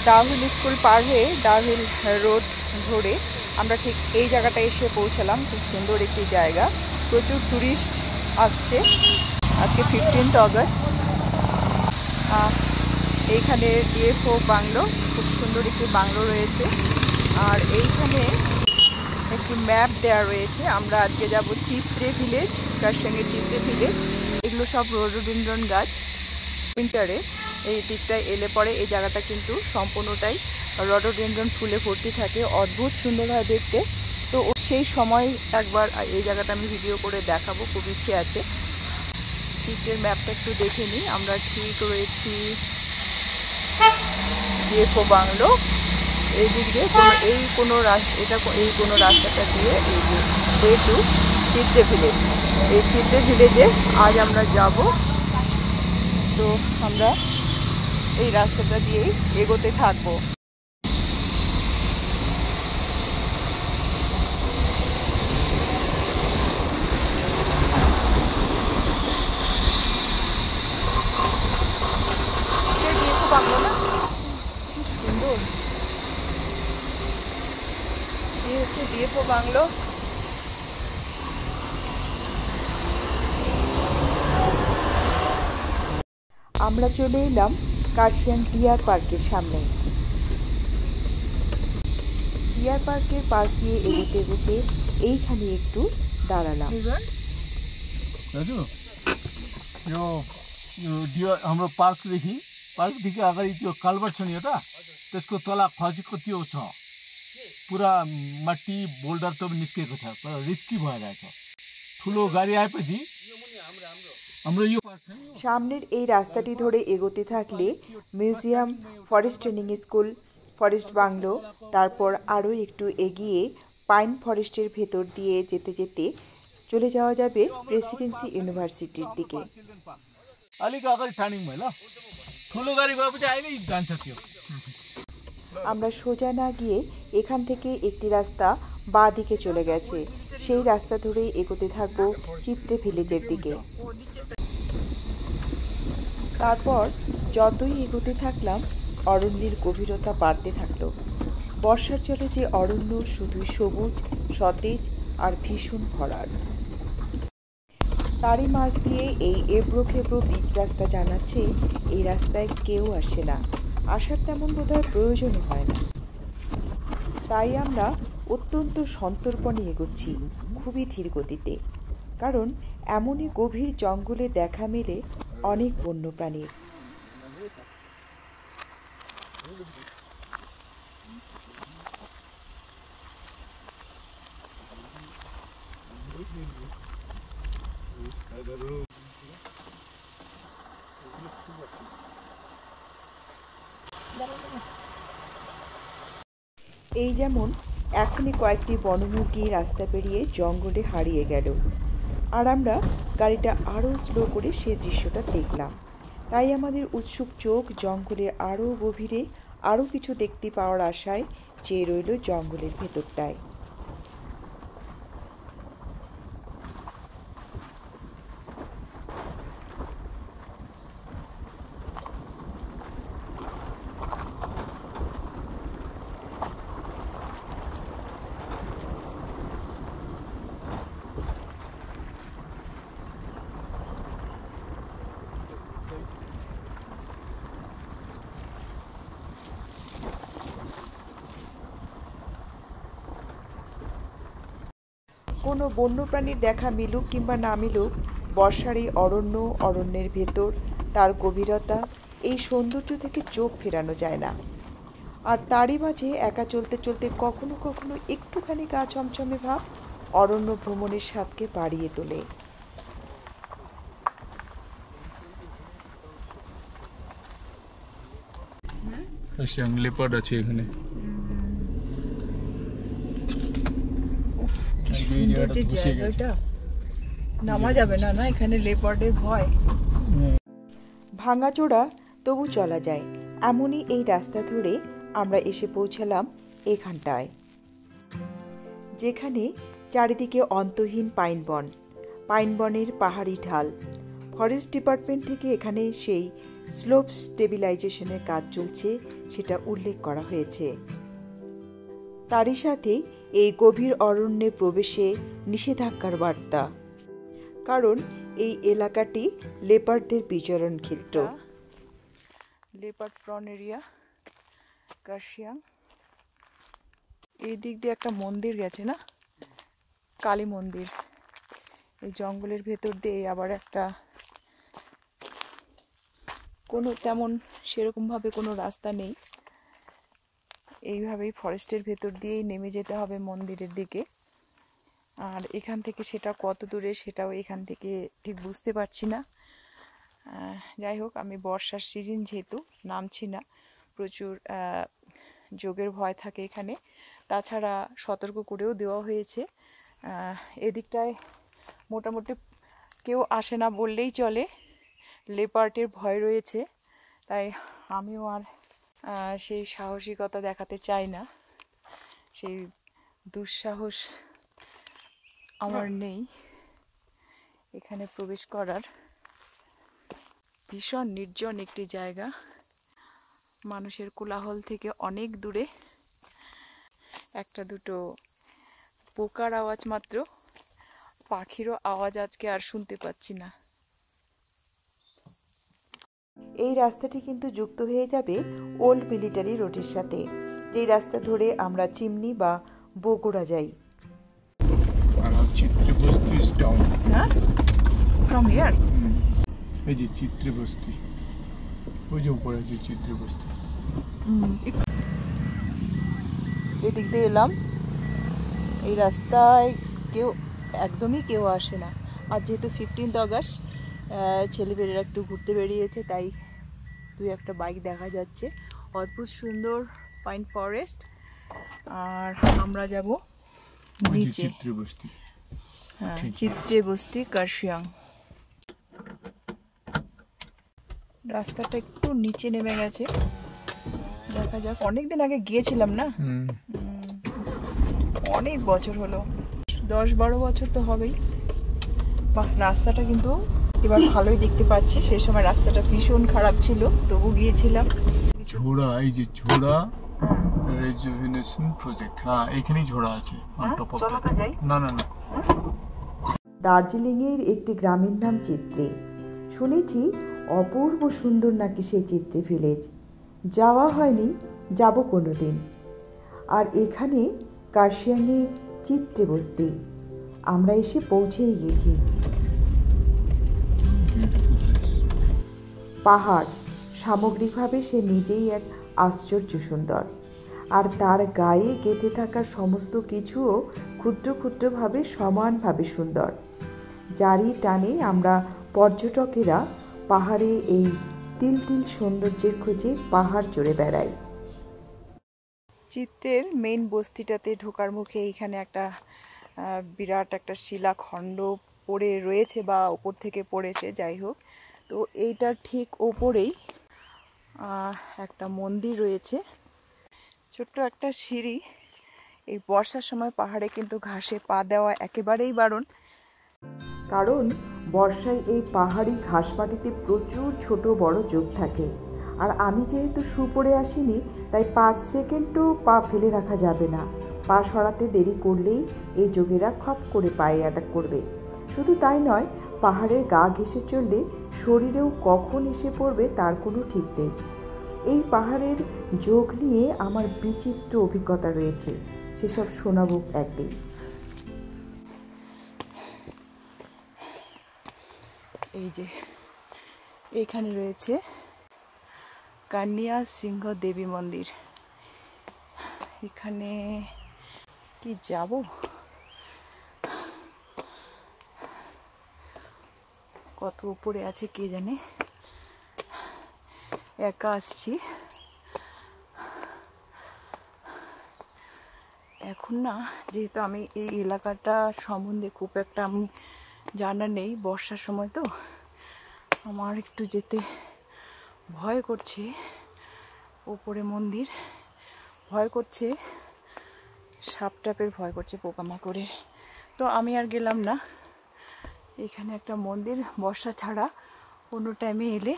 Dowhill school পার হয়ে Dowhill road ধরে আমরা ঠিক এই জায়গাটায় এসে পৌঁছালাম। খুব সুন্দর একটি জায়গা, প্রচুর টুরিস্ট আসছে। আজকে 15 আগস্ট। এইখানে ডিএফও বাংলো, খুব সুন্দর একটি বাংলো রয়েছে। আর এইখানে একটি ম্যাপ দেওয়া রয়েছে। আমরা আজকে যাব চিত্রে ভিলেজ, কারসঙ্গে চিত্রে ভিলেজ। এগুলো সব রডোডেনড্রন গাছ। উইন্টারে এই দিকটায় এলে পরে এই জায়গাটা কিন্তু সম্পূর্ণটাই রডোডেনড্রন ফুলে ভর্তি থাকে, অদ্ভুত সুন্দর হয় দেখতে। তো সেই সময় একবার এই জায়গাটা আমি ভিডিও করে দেখাবো, খুব ইচ্ছে আছে। চিত্রের ম্যাপটা একটু দেখে নিই। আমরা ঠিক রয়েছি ডিএফও বাংলো। এই দিক দিয়ে এই কোনো রাস্তাটা দিয়ে এই যে ওয়ে টু চিত্রে ভিলেজ। এই চিত্রে ভিলেজে আজ আমরা যাব। তো আমরা এই রাস্তাটা দিয়েই এগোতে থাকবো। বাংলো না, খুব সুন্দর। এই হচ্ছে ডিএফও বাংলো। আমরা চলে এলাম কার্শিয়াং ডিয়ার পার্কের সামনে। ডিয়ার পার্কের পাশ দিয়ে এগোতে এগোতে এইখানে একটু दारालाम। हम पार्क देखी अगाडि त्यो कल्भर्ट छ नि एउटा, त्यसको तल खसेको त्यो छ पुरा मट्टी बोल्डर त निस्केको छ, तर रिस्की भइरहेछ। ठुलो गाडी आएपछि हाम्रो यो সামনের এই রাস্তাটি ধরে এগোতে থাকলে museum, forest training school, forest bungalow, তারপর আরও একটু এগিয়ে পাইন ফরেস্টের ভেতর দিয়ে যেতে যেতে চলে যাওয়া যাবে প্রেসিডেন্সি ইউনিভার্সিটির দিকে। আমরা সোজা না গিয়ে এখান থেকে একটি রাস্তা বাঁ দিকে চলে গেছে, সেই রাস্তা ধরেই এগোতে থাকবো চিত্রে ভিলেজের দিকে। তারপর যতই এগোতে থাকলাম অরণ্যের গভীরতা বাড়তে থাকলো। বর্ষার জলে যে অরণ্য শুধুই সবুজ, সতেজ আর ভীষণ ভরাট। তারই মাঝ দিয়ে এই এবড়ো খেবড়ো পিচ রাস্তা জানাচ্ছে এই রাস্তায় কেউ আসে না, আসার তেমন বোধহয় প্রয়োজনই হয় না। তাই আমরা অত্যন্ত সন্তর্পণে এগোচ্ছি, খুবই ধীর গতিতে, কারণ এমনই গভীর জঙ্গলে দেখা মেলে অনেক বন্যপ্রাণীর। এই যেমন এখনই কয়েকটি বনমুরগি রাস্তা পেরিয়ে জঙ্গলে হারিয়ে গেল, আর আমরা গাড়িটা আরও স্লো করে সে দৃশ্যটা দেখলাম। তাই আমাদের উৎসুক চোখ জঙ্গলের আরও গভীরে আরও কিছু দেখতে পাওয়ার আশায় চেয়ে রইল জঙ্গলের ভেতরটায়। কোনো বন্যপ্রাণীর দেখা মিলুক কিংবা না মিলুক, বর্ষার এই অরণ্যের ভেতর তার গভীরতা, এই সৌন্দর্য থেকে চোখ ফেরানো যায় না। আর তারই মাঝে একা চলতে চলতে কখনো কখনো একটুখানি গা ছমছমে ভাব অরণ্য ভ্রমণের স্বাদকে বাড়িয়ে তোলে। লেপার্ড আছে এখানে, জায়গাটা নামা যাবে না, এখানে লেপার্ডের ভয়। ভাঙাচোরা তবু চলা যায়, এমনই এই রাস্তা ধরে আমরা এসে পৌঁছালাম এখানটায়, যেখানে চারিদিকে অন্তহীন পাইন বনের পাহাড়ি ঢাল। ফরেস্ট ডিপার্টমেন্ট থেকে এখানে সেই স্লোপ স্টেবিলাইজেশনের কাজ চলছে সেটা উল্লেখ করা হয়েছে। তারই সাথে এই গভীর অরণ্যে প্রবেশে নিষেধাজ্ঞার বার্তা, কারণ এই এলাকাটি লেপার্ডদের বিচরণ ক্ষেত্র। Leopard prawn area Kurseong. এই দিক দিয়ে একটা মন্দির গেছে না, কালী মন্দির। এই জঙ্গলের ভেতর দিয়ে আবার একটা কোনো তেমন সেরকমভাবে কোনো রাস্তা নেই, এইভাবেই ফরেস্টের ভেতর দিয়েই নেমে যেতে হবে মন্দিরের দিকে। আর এখান থেকে সেটা কত দূরে সেটাও এখান থেকে ঠিক বুঝতে পারছি না। যাই হোক, আমি বর্ষার সিজন যেহেতু নামছি না, প্রচুর যোগের ভয় থাকে এখানে। তাছাড়া সতর্ক করেও দেওয়া হয়েছে, এদিকটায় মোটামুটি কেউ আসে না বললেই চলে, লেপার্ডের ভয় রয়েছে। তাই আমিও আর সেই সাহসিকতা দেখাতে চাই না, সেই দুঃসাহস আমার নেই এখানে প্রবেশ করার। ভীষণ নির্জন একটি জায়গা, মানুষের কোলাহল থেকে অনেক দূরে। একটা দুটো পোকার আওয়াজ মাত্র, পাখিরও আওয়াজ আজকে আর শুনতে পাচ্ছি না। এই রাস্তাটি কিন্তু যুক্ত হয়ে যাবে ওল্ড মিলিটারি রোডের সাথে, এই রাস্তা ধরে আমরা চিমনি বা বগুড়া যাই। চিত্রবস্তি টাউন, হ্যাঁ, ফ্রম হিয়ার। এই যে চিত্রবস্তি, ওই যে উপরে আছে চিত্রবস্তি। এদিক দিয়ে এলাম, এই রাস্তায় একদমই কেউ আসে না। আর যেহেতু 15 আগস্ট, ছেলেমেয়েরা একটু ঘুরতে বেরিয়েছে, তাই দুই একটা বাইক দেখা যাচ্ছে। অদ্ভুত সুন্দর পাইন ফরেস্ট। আর আমরা যাব নিচে, চিত্রবস্তি। হ্যাঁ, চিত্রবস্তি কার্শিয়াং। রাস্তাটা একটু নিচে নেমে গেছে, দেখা যাক। অনেকদিন আগে গিয়েছিলাম না, অনেক বছর হলো, 10-12 বছর তো হবেই। বাহ, রাস্তাটা কিন্তু এবার ভালোই দেখতে পাচ্ছি। সেই সময় রাস্তাটা ভীষণ খারাপ ছিল, তবু গিয়েছিলাম। ঝোড়া, এই যে ঝোড়া রিজুভিনেশন প্রজেক্ট, হ্যাঁ এখানেই ঝোড়া আছে। চলো তো যাই। না না না, দার্জিলিংয়ের একটি গ্রামের নাম চিত্রে। শুনেছি অপূর্ব সুন্দর নাকি সেই চিত্রে ভিলেজ। যাওয়া হয়নি, যাব কোনো দিন। আর এখানে কার্শিয়াংয়ে চিত্রবস্তি আমরা এসে পৌঁছেই গেছি। পাহাড় সামগ্রিকভাবে সে নিজেই এক আশ্চর্য সুন্দর, আর তার গায়ে গেঁথে থাকা সমস্ত কিছুও ক্ষুদ্র ক্ষুদ্রভাবে সমানভাবে সুন্দর, যারই টানে আমরা পর্যটকেরা পাহাড়ে এই তিল তিল সৌন্দর্যের খোঁজে পাহাড় চড়ে বেড়াই। চিত্রের মেইন বস্তিটাতে ঢোকার মুখে এইখানে একটা বিরাট একটা শিলাখণ্ড পড়ে রয়েছে, বা ওপর থেকে পড়েছে, যাই হোক। তো এইটার ঠিক ওপরেই একটা মন্দির রয়েছে, ছোট্ট একটা সিঁড়ি। এই বর্ষার সময় পাহাড়ে কিন্তু ঘাসে পা দেওয়া একেবারেই বারণ, কারণ বর্ষায় এই পাহাড়ি ঘাসমাটিতে প্রচুর ছোট বড় যোগ থাকে। আর আমি যেহেতু শু পরে আসিনি, তাই 5 সেকেন্ডও পা ফেলে রাখা যাবে না। পা সরাতে দেরি করলেই এই যোগেরা খপ করে পায়ে অ্যাটাক করবে। শুধু তাই নয়, পাহাড়ের গা ঘেঁষে চললে শরীরেও কখন এসে পড়বে তার কোনো ঠিক নেই। এই পাহাড়ের যোগ নিয়ে আমার বিচিত্র অভিজ্ঞতা রয়েছে, সেসব শোনাবো একদিন। এই যে এখানে রয়েছে কান্যা সিংহ দেবী মন্দির। এখানে কি যাব, কত উপরে আছে কে জানে। একা আসছি এখন না, যেহেতু আমি এই এলাকাটা সম্বন্ধে খুব একটা আমি জানা নেই, বর্ষার সময় তো আমার একটু যেতে ভয় করছে। ওপরে মন্দির, ভয় করছে, সাপ টাপের ভয় করছে, পোকামাকড়ের। তো আমি আর গেলাম না। এখানে একটা মন্দির, বর্ষা ছাড়া অন্য টাইমে এলে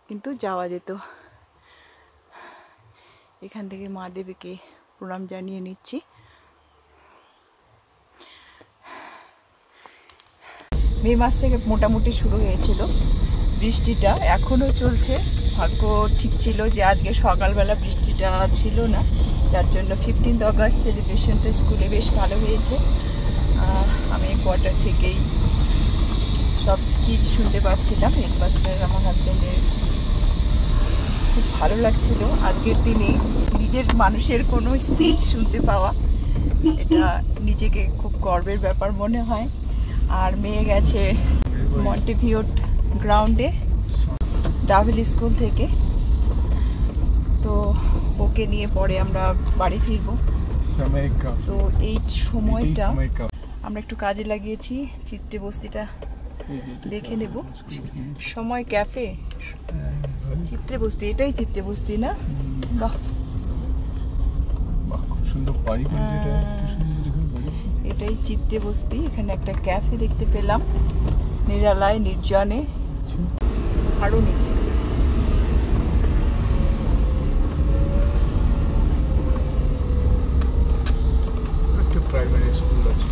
কিন্তু যাওয়া যেত। এখান থেকে মা দেবীকে প্রণাম জানিয়ে নিচ্ছি। মে মাস থেকে মোটামুটি শুরু হয়েছিল বৃষ্টিটা, এখনও চলছে। ভাগ্য ঠিক ছিল যে আজকে সকালবেলা বৃষ্টিটা ছিল না, যার জন্য 15 আগস্ট সেলিব্রেশনটা স্কুলে বেশ ভালো হয়েছে। আমি কোয়ার্টার থেকেই সব স্পিচ শুনতে পাচ্ছিলাম। হেডমাস্টার আমার হাজব্যান্ডের খুব ভালো লাগছিল আজকের দিনে নিজের মানুষের কোনো স্পিচ শুনতে পাওয়া, এটা নিজেকে খুব গর্বের ব্যাপার মনে হয়। আর মেয়ে গেছে মন্টেভিওট গ্রাউন্ডে ডাভেল স্কুল থেকে, তো ওকে নিয়ে পরে আমরা বাড়ি ফিরবো। তো এই সময়টা আমরা একটু কাজে লাগিয়েছি, চিত্রে বস্তিটা দেখে নেব। সময় ক্যাফে, চিত্রে বস্তি, এটাই চিত্রে বস্তি না? বাহ, খুব সুন্দর বাড়ি করেছে এটা। এটাই চিত্রে বস্তি। এখানে একটা ক্যাফে দেখতে পেলাম, নিরালায় নির্জনে, আরো নিচে। একটা প্রাইমারি স্কুল আছে,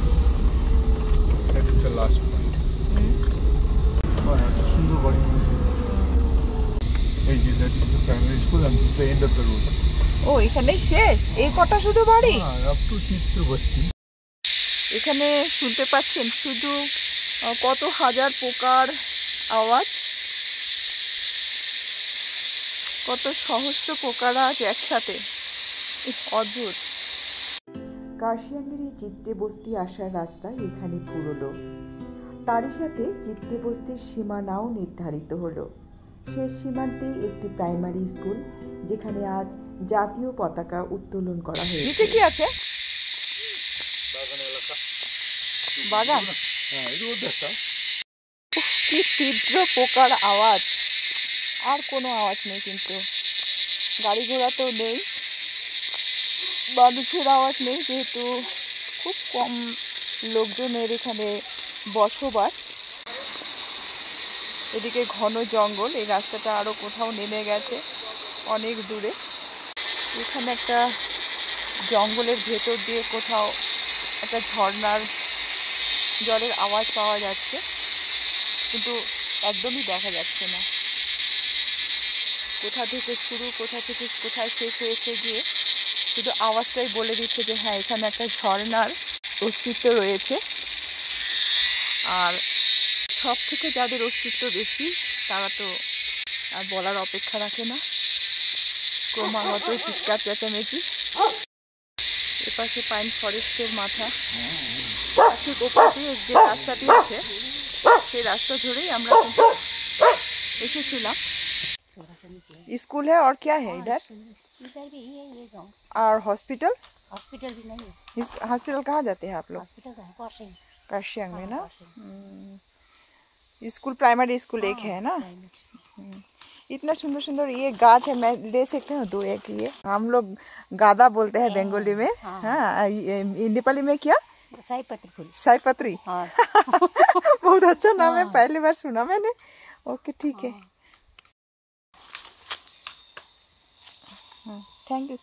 that is the last point. এত সুন্দর বাড়ি করেছে। এই যে that is the primary school and the end of the road. ও, এখানেই শেষ? এই কটা শুধু বাড়ি? আপ টু চিত্র বস্তি। এখানে শুনতে পাচ্ছেন শুধু কত হাজার পোকার আওয়াজ, কত সহস্র পোকারা আজ একসাথে, অদ্ভুত। কার্শিয়াংয়ের এই চিত্রে বস্তি আসার রাস্তা এখানে পুরোলো। তারই সাথে চিত্রে বস্তির সীমানাও নির্ধারিত হলো। শেষ সীমান্তে একটি প্রাইমারি স্কুল, যেখানে আজ জাতীয় পতাকা উত্তোলন করা হয়েছে। নিচে কি আছে? বাগান। কি তীব্র পোকার আওয়াজ, আর কোনো আওয়াজ নেই, কিন্তু গাড়ি ঘোড়াতেও নেই, মানুষের আওয়াজ নেই, যেহেতু খুব কম লোকজনের এখানে বসবাস। এদিকে ঘন জঙ্গল, এই রাস্তাটা আরও কোথাও নেমে গেছে অনেক দূরে। এখানে একটা জঙ্গলের ভেতর দিয়ে কোথাও একটা ঝর্ণার জলের আওয়াজ পাওয়া যাচ্ছে, কিন্তু একদমই দেখা যাচ্ছে না কোথা থেকে শুরু, কোথা থেকে কোথায় শেষ হয়েছে গিয়ে। শুধু আওয়াজটাই বলে দিচ্ছে যে হ্যাঁ, এখানে একটা ঝর্ণার অস্তিত্ব রয়েছে। আর সব থেকে যাদের অস্তিত্ব বেশি, তারা তো আর বলার অপেক্ষা রাখে না, ক্রমাগত চিৎকার চেঁচামেচি। এপাশে পাইন ফরেস্টের মাথা, ঠিক ওপাশ দিয়ে যে রাস্তাটি আছে সেই রাস্তা ধরেই আমরা কিন্তু এসেছিলাম। स्कूल है और क्या है इधर? इधर भी है ये गाँव। और हॉस्पिटल? हॉस्पिटल भी नहीं है। हॉस्पिटल कहाँ जाते हैं आप लोग? हॉस्पिटल है काशिंग। काशियांग में ना? स्कूल प्राइमरी स्कूल एक है ना? इतना सुंदर सुंदर ये गाछ है, मैं ले सकते हैं 2 एक? ये हम लोग गादा बोलते हैं बंगाली में। हाँ, नेपाली में क्या? साईपत्री फूल। साईपत्री। हाँ। बहुत अच्छा नाम है, पहली बार सुना मैंने। ओके, ठीक है,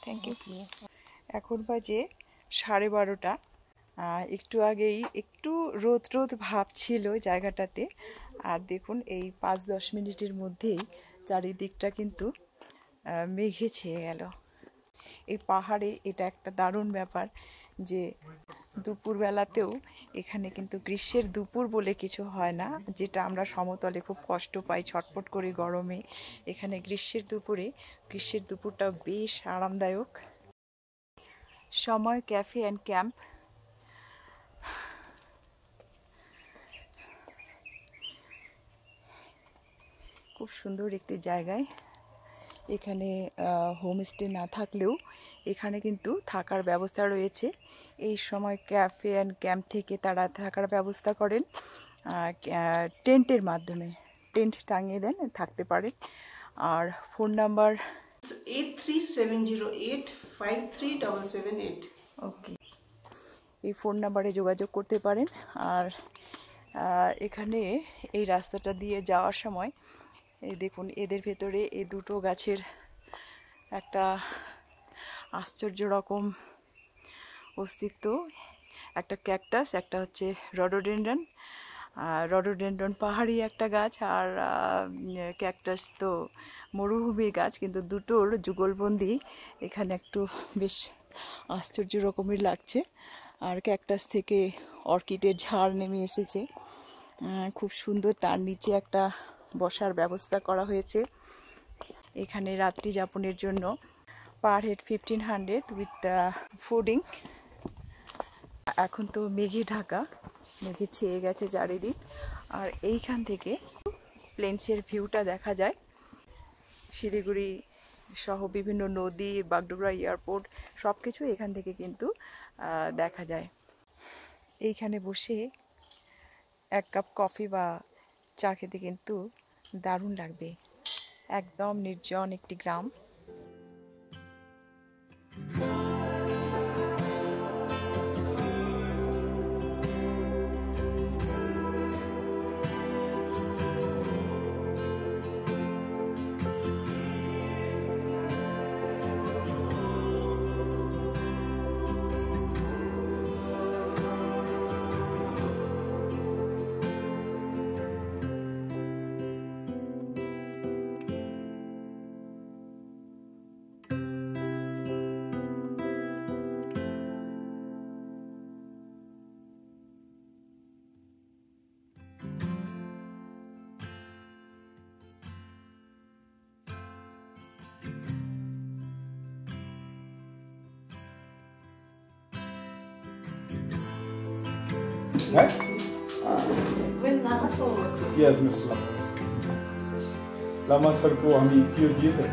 থ্যাংক ইউ। এখন বাজে 12:30। একটু আগেই একটু রোদ ভাব ছিল জায়গাটাতে, আর দেখুন এই 5-10 মিনিটের মধ্যেই চারিদিকটা কিন্তু মেঘে ছেয়ে গেল। এই পাহাড়ে এটা একটা দারুণ ব্যাপার যে দুপুরবেলাতেও এখানে কিন্তু গ্রীষ্মের দুপুর বলে কিছু হয় না, যেটা আমরা সমতলে খুব কষ্ট পাই ছটফট করে গরমে। এখানে গ্রীষ্মের দুপুরটাও বেশ আরামদায়ক। সময় ক্যাফে অ্যান্ড ক্যাম্প। খুব সুন্দর একটি জায়গায়। এখানে হোমস্টে না থাকলেও এখানে কিন্তু থাকার ব্যবস্থা রয়েছে। এই সময় ক্যাফে অ্যান্ড ক্যাম্প থেকে তারা থাকার ব্যবস্থা করেন টেন্টের মাধ্যমে। টেন্ট টাঙিয়ে দেন, থাকতে পারেন। আর ফোন নাম্বার 8370853778। ওকে, এই ফোন নাম্বারে যোগাযোগ করতে পারেন। আর এখানে এই রাস্তাটা দিয়ে যাওয়ার সময় এই দেখুন এদের ভেতরে এই দুটো গাছের একটা আশ্চর্য রকম অস্তিত্ব, একটা ক্যাকটাস, একটা হচ্ছে রডোডেন্ড্রন। রডোডেন্ড্রন পাহাড়ি একটা গাছ, আর ক্যাকটাস তো মরুভূমির গাছ, কিন্তু দুটোর যুগলবন্দি এখানে একটু বেশ আশ্চর্য রকমের লাগছে। আর ক্যাকটাস থেকে অর্কিডের ঝাড় নেমে এসেছে, খুব সুন্দর। তার নিচে একটা বসার ব্যবস্থা করা হয়েছে। এখানে রাত্রি যাপনের জন্য পার হেড 1500 উইথ ফুডিং। এখন তো মেঘে ঢাকা, মেঘে ছেয়ে গেছে চারিদিক, আর এইখান থেকে প্লেন্সের ভিউটা দেখা যায়। শিলিগুড়ি সহ বিভিন্ন নদী, বাগডোগরা এয়ারপোর্ট সব কিছু এখান থেকে কিন্তু দেখা যায়। এইখানে বসে এক কাপ কফি বা চা খেতে কিন্তু দারুণ লাগবে। একদম নির্জন একটি গ্রাম। Right? When Lama Sir was there. Yes, Miss Lama. Lama sir को हम EPO दिए थे।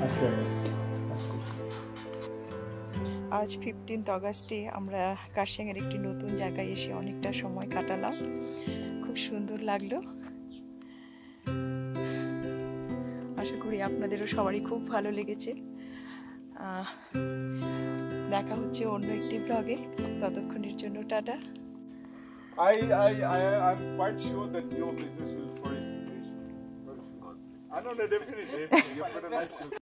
अच्छा। আজ 15 আগস্টে আমরা কার্শিয়াংয়ের একটি নতুন জায়গায় এসে অনেকটা সময় কাটালাম। খুব সুন্দর লাগলো। আশা করি আপনাদেরও সবারই খুব ভালো লেগেছে। দেখা হচ্ছে অন্য একটি ব্লগে। ততক্ষণের জন্য tata. I'm quite sure that your business will flourish. I know, definitely. You've got a nice